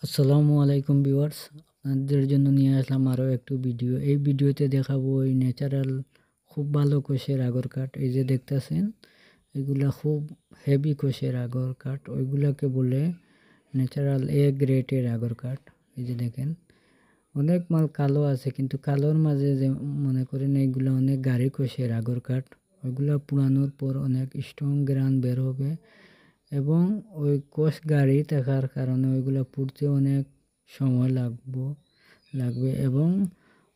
আসসালামু আলাইকুম ভিউয়ার্স, আপনাদের জন্য নিয়ে আসলাম আরও একটু ভিডিও। এই ভিডিওতে দেখাবো ওই ন্যাচারাল খুব ভালো কোষের আগর কাঠ। এই যে দেখতেছেন, এগুলা খুব হেভি কোষের আগর কাঠ, ওইগুলাকে বলে ন্যাচারাল গ্রেডের আগর কাঠ। এই যে দেখেন, অনেক মাল কালো আছে, কিন্তু কালোর মাঝে যে মনে করেন এইগুলা অনেক গাঢ় কোষের আগর কাঠ। ওইগুলা পুরানোর পর অনেক স্ট্রং গ্রান বের হবে, এবং ওই কোষ গাড়ি থাকার কারণে ওইগুলা পুড়তে অনেক সময় লাগবে, এবং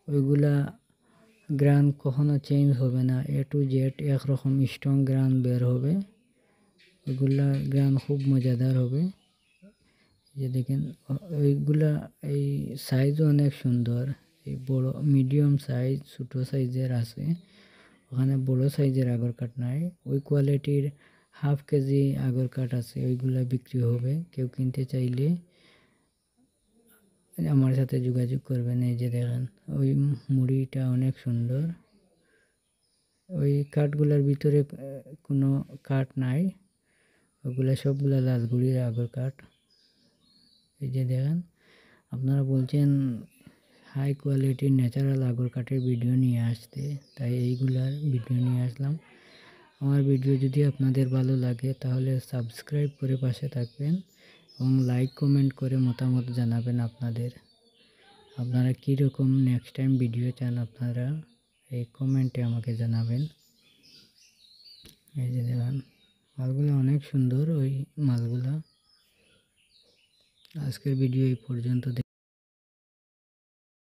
ওইগুলা গ্রান কখনো চেঞ্জ হবে না, এ টু জেড একরকম স্ট্রং গ্রান বের হবে। ওইগুলা গ্রান খুব মজাদার হবে। যে দেখেন, ওইগুলা এই সাইজও অনেক সুন্দর। এই বড়, মিডিয়াম সাইজ, ছোটো সাইজের আছে, ওখানে বড় সাইজের আগর কাঠ নাই। ওই কোয়ালিটির হাফ কেজি আগর কাঠ আছে, ওইগুলা বিক্রি হবে। কেউ কিনতে চাইলে আমার সাথে যোগাযোগ করবেন। এই যে দেখেন, ওই মুড়িটা অনেক সুন্দর। ওই কাঠগুলার ভিতরে কোনো কাঠ নাই, ওগুলা সবগুলা লালগুড়ির আগর কাঠ। এই যে দেখেন, আপনারা বলছেন হাই কোয়ালিটির ন্যাচারাল আগর কাঠের ভিডিও নিয়ে আসতে, তাই এইগুলার ভিডিও নিয়ে আসলাম। আমার ভিডিও যদি আপনাদের ভালো লাগে তাহলে সাবস্ক্রাইব করে পাশে থাকবেন, এবং লাইক কমেন্ট করে মতামত জানাবেন। আপনারা কীরকম নেক্সট টাইম ভিডিও চান, আপনারা এই কমেন্টে আমাকে জানাবেন। এই যে দেখেন, মালগুলো অনেক সুন্দর। ওই মালগুলা, আজকের ভিডিও এই পর্যন্ত।